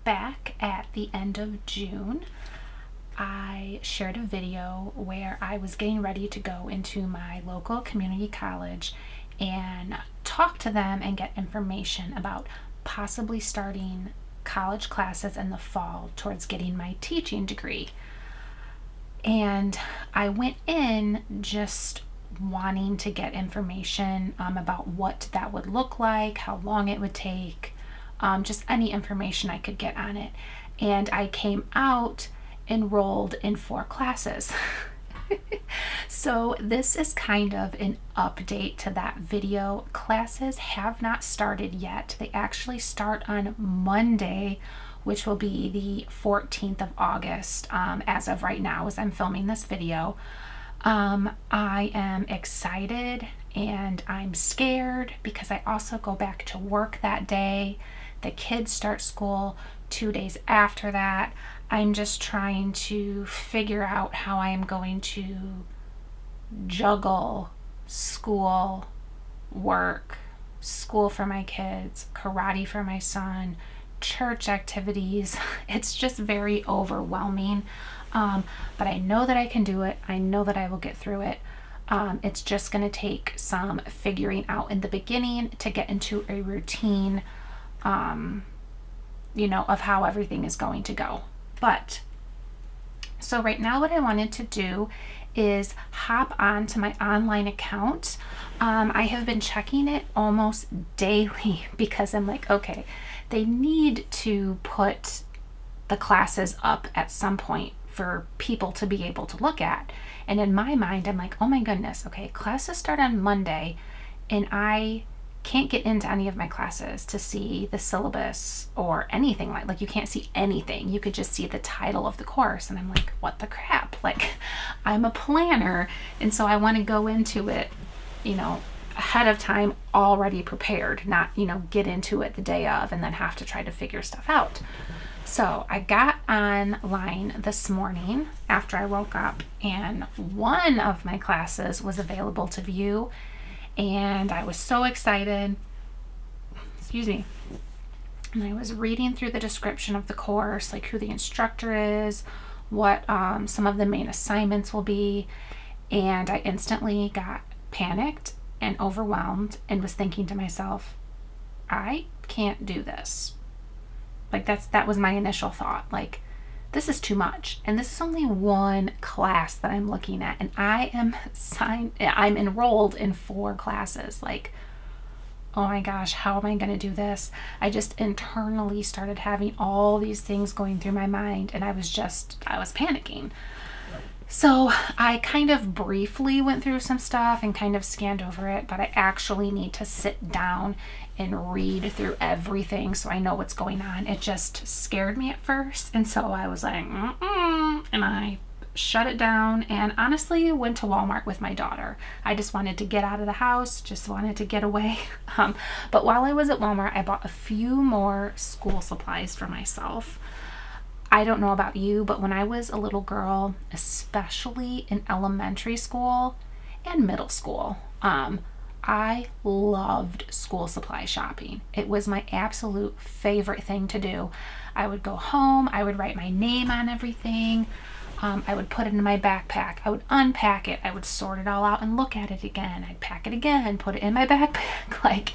back at the end of June, I shared a video where I was getting ready to go into my local community college and talk to them and get information about possibly starting college classes in the fall towards getting my teaching degree. And I went in just wanting to get information about what that would look like, how long it would take, just any information I could get on it. And I came out enrolled in 4 classes. So this is kind of an update to that video. Classes have not started yet. They actually start on Monday, which will be the 14th of August, as of right now as I'm filming this video. I am excited and I'm scared because I also go back to work that day. The kids start school 2 days after that. I'm just trying to figure out how I am going to juggle school, work, school for my kids, karate for my son, church activities. It's just very overwhelming. But I know that I can do it. I know that I will get through it. It's just going to take some figuring out in the beginning to get into a routine, of how everything is going to go. But so right now what I wanted to do is hop on to my online account. I have been checking it almost daily because I'm like, okay, they need to put the classes up at some point for people to be able to look at. And in my mind, I'm like, oh my goodness, okay, classes start on Monday and I can't get into any of my classes to see the syllabus or anything like you can't see anything. You could just see the title of the course. And I'm like, what the crap? Like, I'm a planner. And so I want to go into it, ahead of time, already prepared, not, get into it the day of and then have to try to figure stuff out. So I got online this morning after I woke up, and one of my classes was available to view, and I was so excited. Excuse me. And I was reading through the description of the course, like who the instructor is, what some of the main assignments will be, and I instantly got panicked and overwhelmed and was thinking to myself, I can't do this. Like that was my initial thought. Like, this is too much. And this is only one class that I'm looking at. And I'm enrolled in 4 classes. Like, oh my gosh, how am I going to do this? I just internally started having all these things going through my mind, and I was panicking. So I kind of briefly went through some stuff and kind of scanned over it, but I actually need to sit down and read through everything so I know what's going on. It just scared me at first, and so I was like, and I shut it down and honestly went to Walmart with my daughter. I just wanted to get out of the house, just wanted to get away. But while I was at Walmart, I bought a few more school supplies for myself. I don't know about you, but when I was a little girl, especially in elementary school and middle school, I loved school supply shopping. It was my absolute favorite thing to do. I would go home, I would write my name on everything, I would put it in my backpack, I would unpack it, I would sort it all out and look at it again, I'd pack it again, put it in my backpack. Like,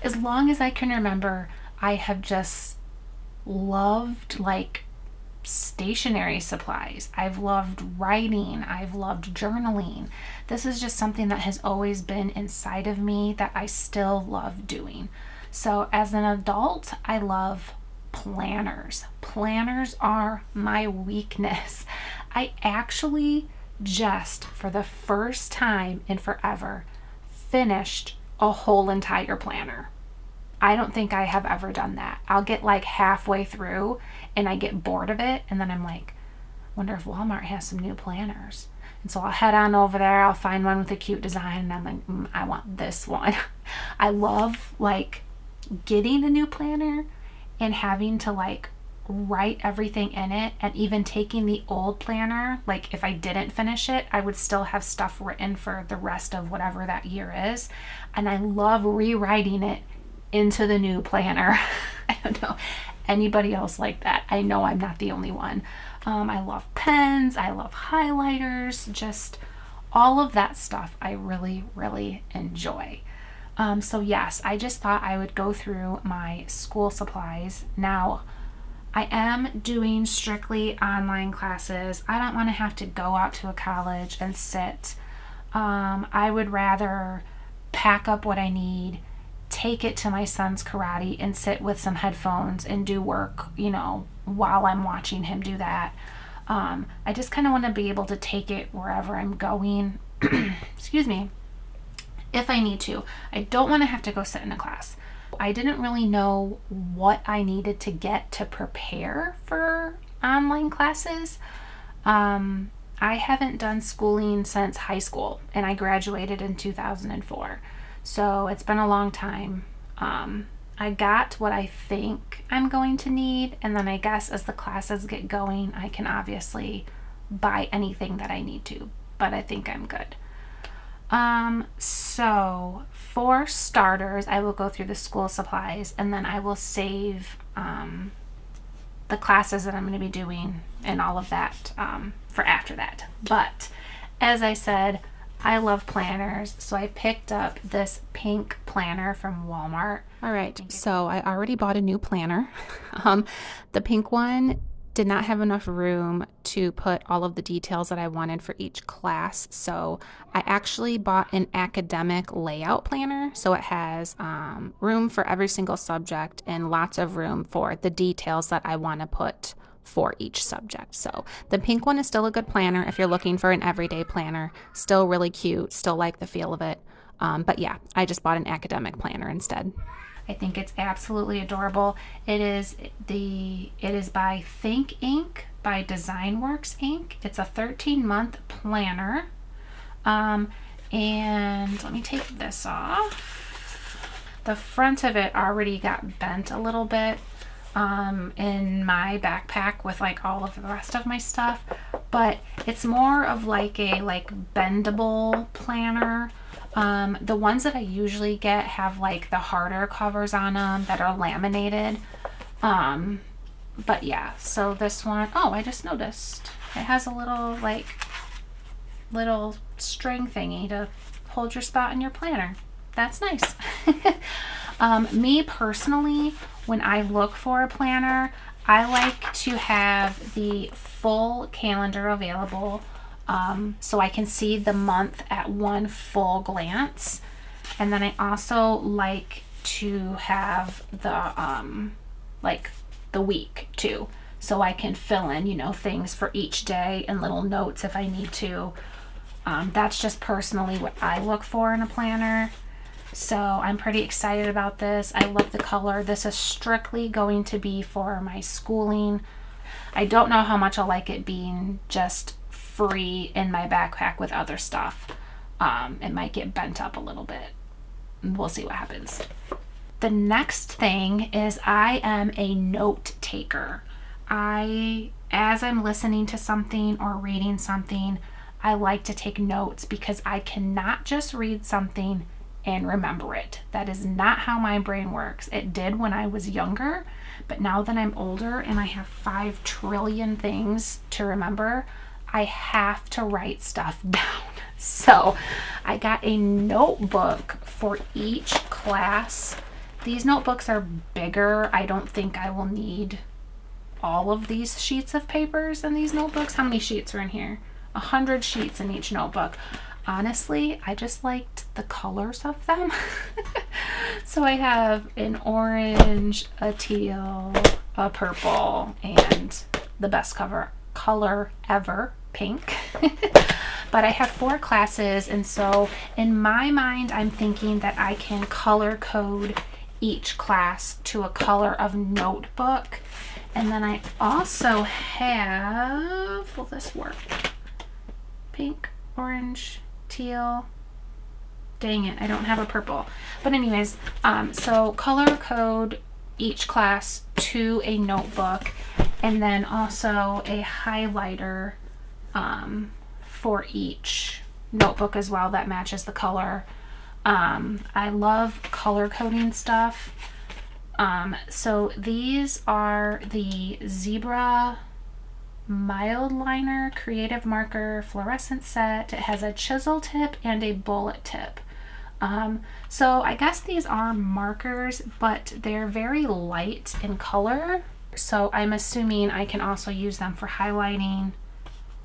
as long as I can remember, I have just loved stationery supplies. I've loved writing. I've loved journaling. This is just something that has always been inside of me that I still love doing. So as an adult, I love planners. Planners are my weakness. I actually just, for the first time in forever, finished a whole entire planner. I don't think I have ever done that. I'll get halfway through and I get bored of it, and then I'm like, wonder if Walmart has some new planners. And so I'll head on over there, I'll find one with a cute design, and I'm like, I want this one. I love getting a new planner and having to write everything in it, and even taking the old planner, if I didn't finish it, I would still have stuff written for the rest of whatever that year is. And I love rewriting it into the new planner. I don't know. anybody else like that. I know I'm not the only one. I love pens, I love highlighters, just all of that stuff I really, really enjoy. So yes, I just thought I would go through my school supplies. Now, I am doing strictly online classes. I don't want to have to go out to a college and sit. I would rather pack up what I need, take it to my son's karate, and sit with some headphones and do work, while I'm watching him do that. I just kind of want to be able to take it wherever I'm going. Excuse me. If I need to. I don't want to have to go sit in a class. I didn't really know what I needed to get to prepare for online classes. I haven't done schooling since high school, and I graduated in 2004. So it's been a long time. I got what I think I'm going to need, and then I guess as the classes get going, I can obviously buy anything that I need to, but I think I'm good. So for starters, I will go through the school supplies, and then I will save the classes that I'm going to be doing and all of that for after that. But as I said, I love planners, so I picked up this pink planner from Walmart. All right, so I already bought a new planner. The pink one did not have enough room to put all of the details that I wanted for each class, so I actually bought an academic layout planner, so it has room for every single subject and lots of room for the details that I want to put for each subject. So the pink one is still a good planner if you're looking for an everyday planner. By really cute, still like the feel of it. But yeah, I just bought an academic planner instead. I think it's absolutely adorable. It is by Think Inc. by DesignWorks Inc. It's a 13-month planner. And let me take this off. The front of it already got bent a little bit in my backpack with like all of the rest of my stuff, but it's more of like a bendable planner. The ones that I usually get have like the harder covers on them that are laminated. But yeah, so this one, oh, I just noticed it has a little string thingy to hold your spot in your planner. That's nice. Me personally, when I look for a planner, I like to have the full calendar available, so I can see the month at one full glance. And then I also like to have the the week too, so I can fill in things for each day and little notes if I need to. That's just personally what I look for in a planner. So I'm pretty excited about this. I love the color. This is strictly going to be for my schooling. I don't know how much I'll like it being just free in my backpack with other stuff. It might get bent up a little bit. We'll see what happens. The next thing is I am a note taker. As I'm listening to something or reading something, I like to take notes because I cannot just read something and remember it. That is not how my brain works. It did when I was younger, but now that I'm older and I have 5 trillion things to remember, I have to write stuff down. So I got a notebook for each class. These notebooks are bigger. I don't think I will need all of these sheets of papers in these notebooks. How many sheets are in here? 100 sheets in each notebook. Honestly, I just liked the colors of them. So I have an orange, a teal, a purple, and the best color ever, pink. But I have 4 classes, and so in my mind, I'm thinking that I can color code each class to a color of notebook. And then I also have, will this work? Pink, orange, teal. Dang it, I don't have a purple. But anyways, so color code each class to a notebook, and then also a highlighter for each notebook as well that matches the color. I love color coding stuff. So these are the Zebra Mild Liner Creative Marker Fluorescent Set. It has a chisel tip and a bullet tip. So I guess these are markers, but they're very light in color. So I'm assuming I can also use them for highlighting.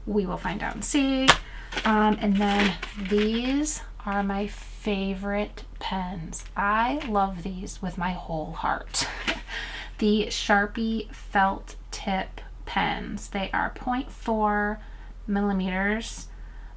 We will find out and see. And then these are my favorite pens. I love these with my whole heart. The Sharpie felt tip pens. They are 0.4 millimeters.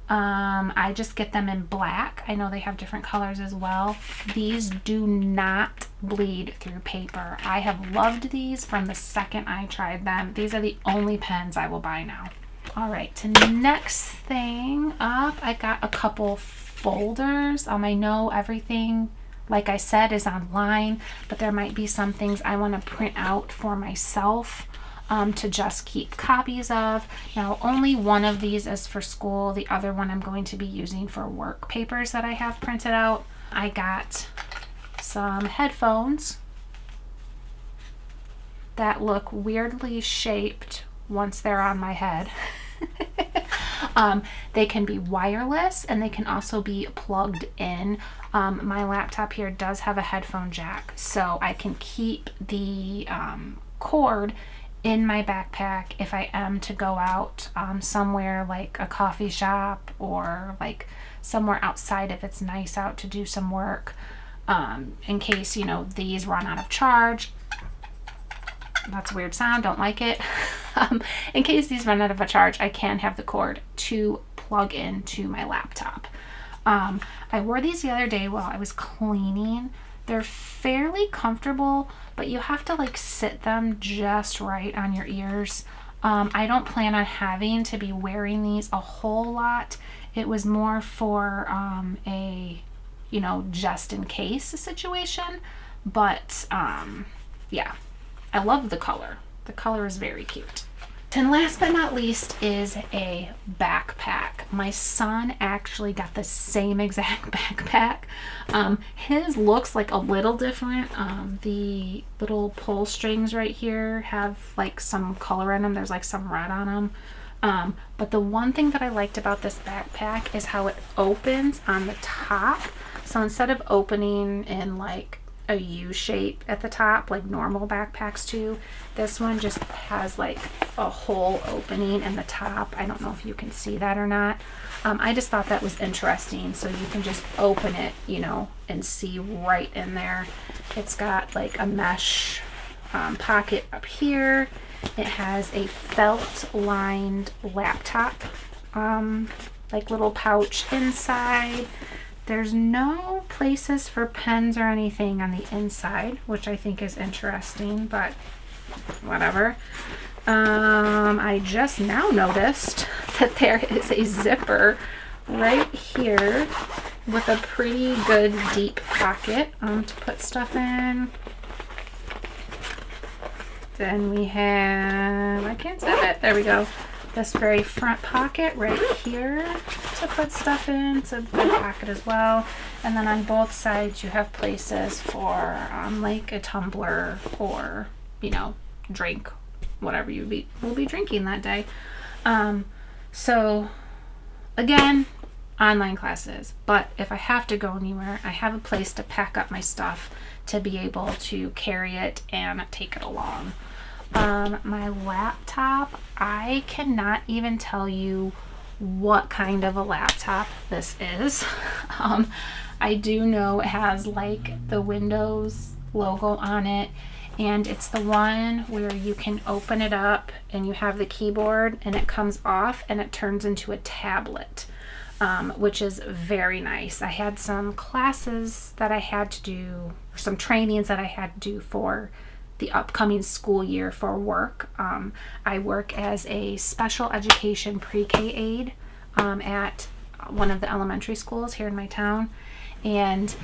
I just get them in black. I know they have different colors as well. These do not bleed through paper. I have loved these from the second I tried them. These are the only pens I will buy now. All right, next thing up, I got a couple folders. I know everything, like I said, is online, but there might be some things I want to print out for myself to just keep copies of. Now, only one of these is for school. The other one I'm going to be using for work papers that I have printed out. I got some headphones that look weirdly shaped once they're on my head. They can be wireless and they can also be plugged in. My laptop here does have a headphone jack, so I can keep the cord in my backpack if I am to go out somewhere like a coffee shop or like somewhere outside if it's nice out to do some work, in case, you know, these run out of charge. That's a weird sound, don't like it. In case these run out of a charge, I can have the cord to plug into my laptop. I wore these the other day while I was cleaning. They're fairly comfortable, but you have to like sit them just right on your ears. I don't plan on having to be wearing these a whole lot. It was more for a, you know, just in case situation. But yeah, I love the color. The color is very cute. And last but not least is a backpack. My son actually got the same exact backpack. His looks like a little different. The little pull strings right here have like some color in them. There's like some red on them. But the one thing that I liked about this backpack is how it opens on the top. So instead of opening in like a U shape at the top like normal backpacks do, this one just has like a whole opening in the top. I don't know if you can see that or not. I just thought that was interesting, so you can just open it, you know, and see right in there. It's got like a mesh pocket up here. It has a felt lined laptop like little pouch inside. There's no places for pens or anything on the inside, which I think is interesting, but whatever. I just now noticed that there is a zipper right here with a pretty good deep pocket to put stuff in. Then we have, I can't zip it, there we go. This very front pocket right here to put stuff in. It's a good pocket as well. And then on both sides you have places for like a tumbler or, you know, drink, whatever you will be drinking that day. So again, online classes, but if I have to go anywhere, I have a place to pack up my stuff to be able to carry it and take it along. My laptop, I cannot even tell you what kind of a laptop this is. I do know it has like the Windows logo on it, and it's the one where you can open it up and you have the keyboard and it comes off and it turns into a tablet, which is very nice. I had some classes that I had to do, or some trainings that I had to do for the upcoming school year for work. I work as a special education pre-K aide at one of the elementary schools here in my town, and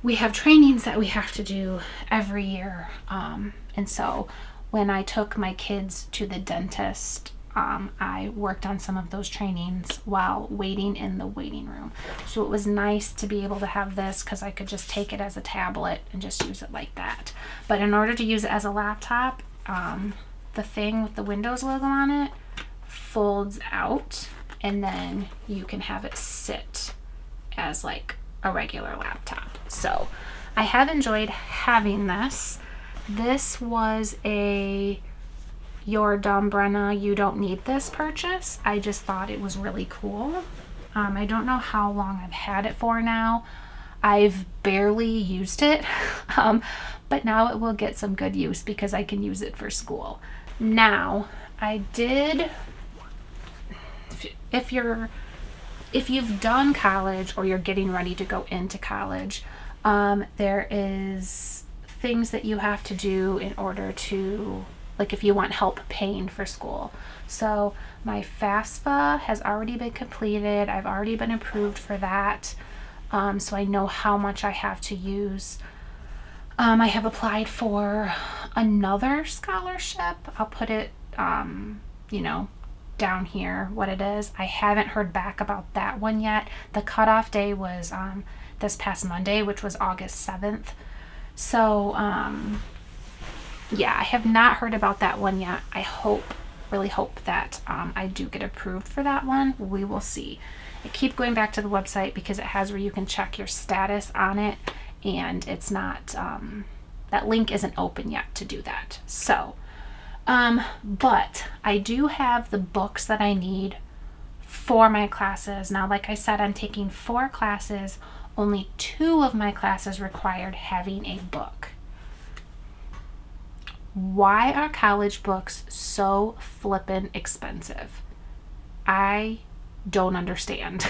we have trainings that we have to do every year. And so when I took my kids to the dentist I worked on some of those trainings while waiting in the waiting room. So it was nice to be able to have this because I could just take it as a tablet and just use it like that. But in order to use it as a laptop, the thing with the Windows logo on it folds out, and then you can have it sit as like a regular laptop. So I have enjoyed having this. This was a Your Dumb Brenna, You Don't Need This purchase. I just thought it was really cool. I don't know how long I've had it for now. I've barely used it, but now it will get some good use because I can use it for school. Now, I did, if you've done college or you're getting ready to go into college, there is things that you have to do in order to, like if you want help paying for school. So my FAFSA has already been completed. I've already been approved for that. So I know how much I have to use. I have applied for another scholarship. I'll put it, down here, what it is. I haven't heard back about that one yet. The cutoff day was this past Monday, which was August 7th. So, yeah, I have not heard about that one yet. I really hope that I do get approved for that one. We will see. I keep going back to the website because it has where you can check your status on it, and it's not, that link isn't open yet to do that. So, but I do have the books that I need for my classes. Now, like I said, I'm taking 4 classes. Only 2 of my classes required having a book. Why are college books so flippin' expensive? I don't understand.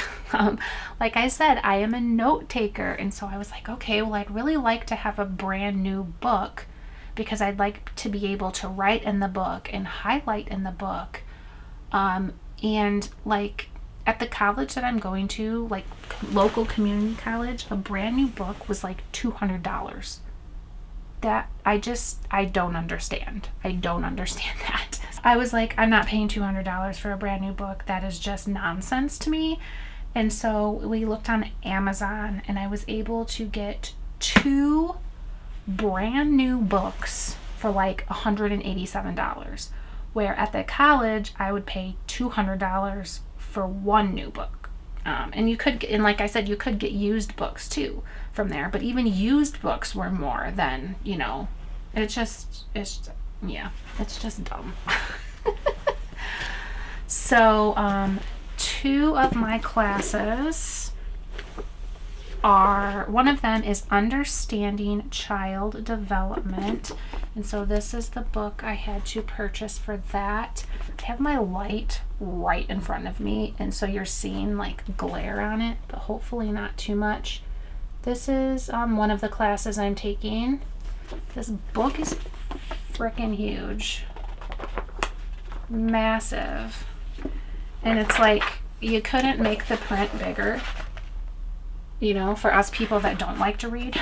Like I said, I am a note taker, and so I was like, okay, well, I'd really like to have a brand new book because I'd like to be able to write in the book and highlight in the book. And like at the college that I'm going to, like local community college, a brand new book was like $200. That I don't understand. I don't understand that. I was like, I'm not paying $200 for a brand new book. That is just nonsense to me. And so we looked on Amazon, and I was able to get 2 brand new books for like $187, where at the college I would pay $200 for 1 new book. And you could, and like I said, you could get used books too from there, but even used books were more than, it's just dumb. So, 2 of my classes are, one of them is Understanding Child Development, and so this is the book I had to purchase for that. I have my light right in front of me, and so you're seeing like glare on it, but hopefully not too much. This is one of the classes I'm taking. This book is freaking huge, massive, and it's like you couldn't make the print bigger, for us people that don't like to read.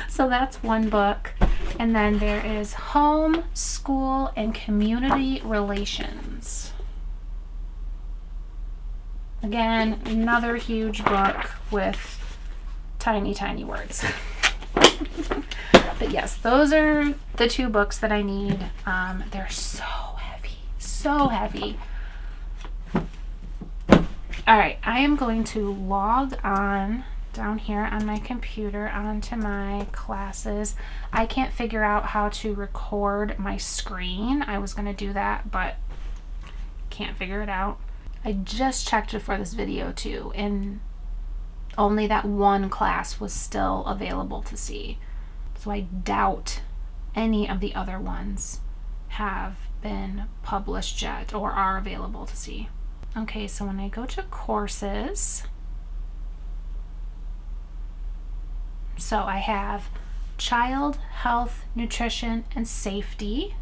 So that's one book. And then there is Home, School, and Community Relations. Again, another huge book with tiny, tiny words. But yes, those are the 2 books that I need. They're so heavy, so heavy. All right, I am going to log on down here on my computer onto my classes. I can't figure out how to record my screen. I was going to do that, but can't figure it out. I just checked before this video too, and only that 1 class was still available to see. So I doubt any of the other ones have been published yet or are available to see. Okay, so when I go to courses, so I have Child Health, Nutrition, and Safety.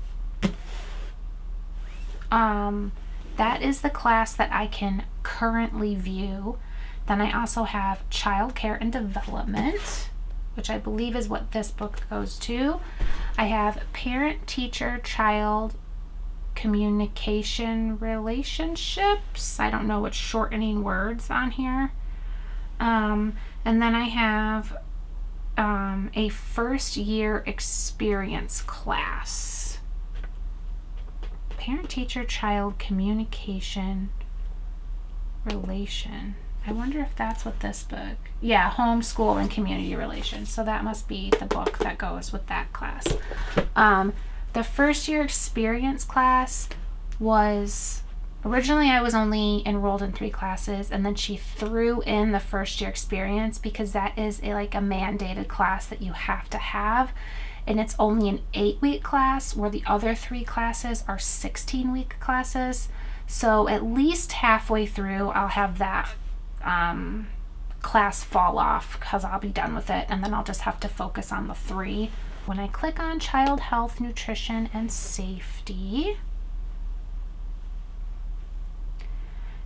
That is the class that I can currently view. Then I also have Child Care and Development, which I believe is what this book goes to. I have Parent, Teacher, Child communication relationships. I don't know what's shortening words on here. And then I have a first year experience class. Parent, teacher, child communication relation. I wonder if that's what this book, yeah, homeschool and community relations. So that must be the book that goes with that class. The first year experience class was, originally I was only enrolled in 3 classes, and then she threw in the first year experience because that is like a mandated class that you have to have. And it's only an 8-week class, where the other 3 classes are 16-week classes. So at least halfway through, I'll have that class fall off because I'll be done with it, and then I'll just have to focus on the 3. When I click on child health, nutrition, and safety,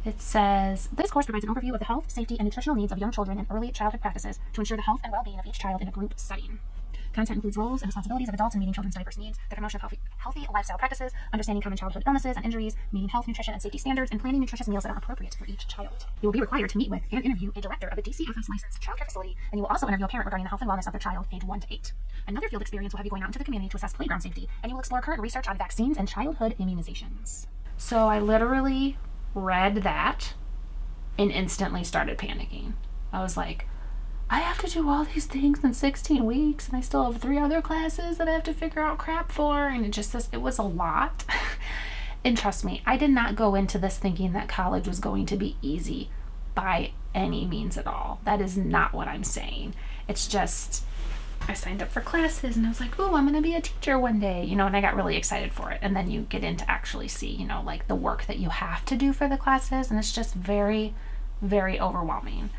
it says, this course provides an overview of the health, safety, and nutritional needs of young children and early childhood practices to ensure the health and well-being of each child in a group setting. Content includes roles and responsibilities of adults in meeting children's diverse needs, the promotion of healthy lifestyle practices, understanding common childhood illnesses and injuries, meeting health, nutrition, and safety standards, and planning nutritious meals that are appropriate for each child. You will be required to meet with and interview a director of a DCFS licensed childcare facility, and you will also interview a parent regarding the health and wellness of their child age 1 to 8. Another field experience will have you going out into the community to assess playground safety, and you will explore current research on vaccines and childhood immunizations. So I literally read that and instantly started panicking. I was like, I have to do all these things in 16 weeks, and I still have 3 other classes that I have to figure out crap for, and it was a lot. And trust me, I did not go into this thinking that college was going to be easy by any means at all. That is not what I'm saying. It's just, I signed up for classes and I was like, oh, I'm going to be a teacher one day, and I got really excited for it. And then you get in to actually see, like the work that you have to do for the classes, and it's just very, very overwhelming.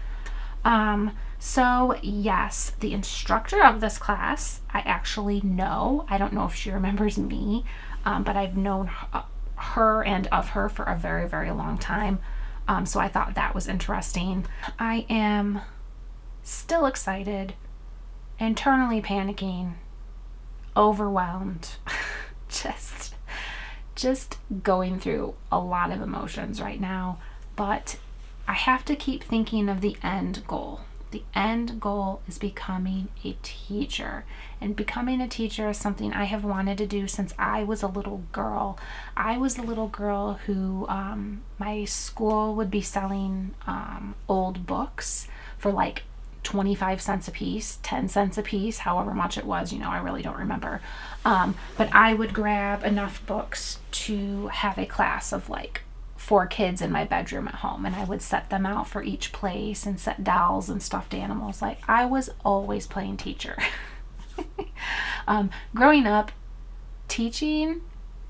So yes, the instructor of this class, I actually know. I don't know if she remembers me, but I've known her and of her for a very, very long time. So I thought that was interesting. I am still excited, internally panicking, overwhelmed, just going through a lot of emotions right now, but I have to keep thinking of the end goal. The end goal is becoming a teacher. And becoming a teacher is something I have wanted to do since I was a little girl. I was the little girl who, my school would be selling old books for like 25 cents a piece, 10 cents a piece, however much it was, I really don't remember. But I would grab enough books to have a class of like 4 kids in my bedroom at home, and I would set them out for each place and set dolls and stuffed animals. Like, I was always playing teacher. Growing up, teaching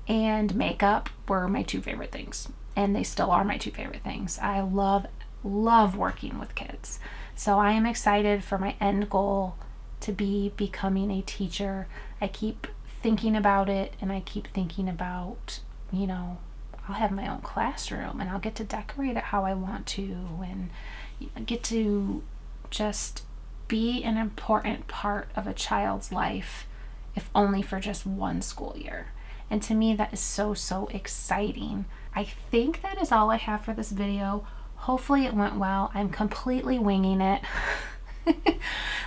and makeup were my 2 favorite things, and they still are my 2 favorite things. I love working with kids. So I am excited for my end goal to be becoming a teacher. I keep thinking about it, and I keep thinking about, I'll have my own classroom, and I'll get to decorate it how I want to, and get to just be an important part of a child's life, if only for just 1 school year. And to me, that is so, so exciting. I think that is all I have for this video. Hopefully it went well. I'm completely winging it.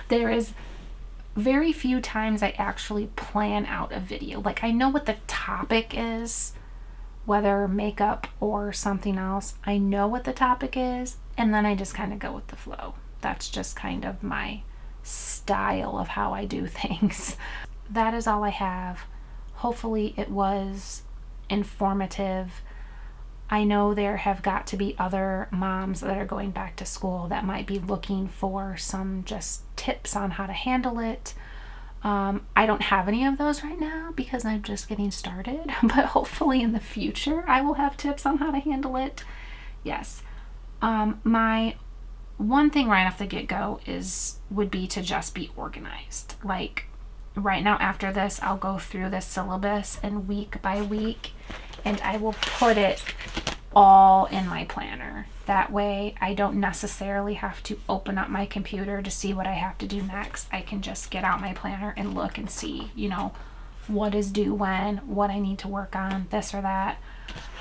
There is very few times I actually plan out a video. Like, I know what the topic is, whether makeup or something else. I know what the topic is, and then I just kind of go with the flow. That's just kind of my style of how I do things. That is all I have. Hopefully it was informative. I know there have got to be other moms that are going back to school that might be looking for some just tips on how to handle it. I don't have any of those right now because I'm just getting started, but hopefully in the future I will have tips on how to handle it. Yes. My one thing right off the get-go would be to just be organized. Like, right now after this, I'll go through this syllabus and week by week, and I will put it all in my planner. That way I don't necessarily have to open up my computer to see what I have to do next. I can just get out my planner and look and see, what is due when, what I need to work on, this or that.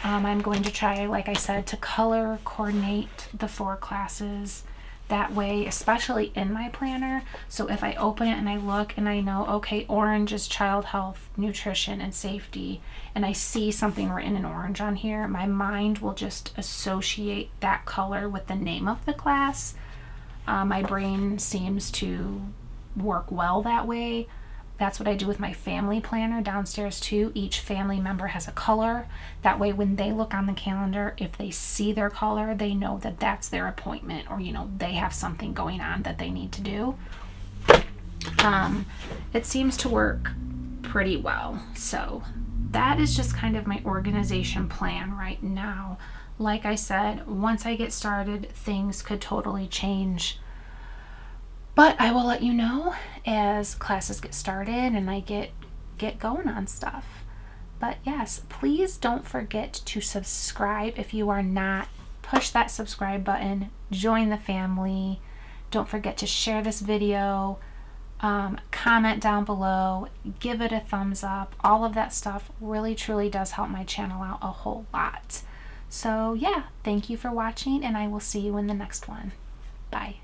I'm going to try, like I said, to color coordinate the 4 classes that way, especially in my planner. So if I open it and I look and I know, okay, orange is child health, nutrition, and safety, and I see something written in orange on here, my mind will just associate that color with the name of the class. My brain seems to work well that way. That's what I do with my family planner downstairs too. Each family member has a color. That way when they look on the calendar, if they see their color, they know that that's their appointment, or, you know, they have something going on that they need to do. It seems to work pretty well. So that is just kind of my organization plan right now. Like I said, once I get started, things could totally change. But I will let you know as classes get started and I get going on stuff. But yes, please don't forget to subscribe if you are not. Push that subscribe button, join the family. Don't forget to share this video, comment down below, give it a thumbs up. All of that stuff really truly does help my channel out a whole lot. So yeah, thank you for watching, and I will see you in the next one. Bye.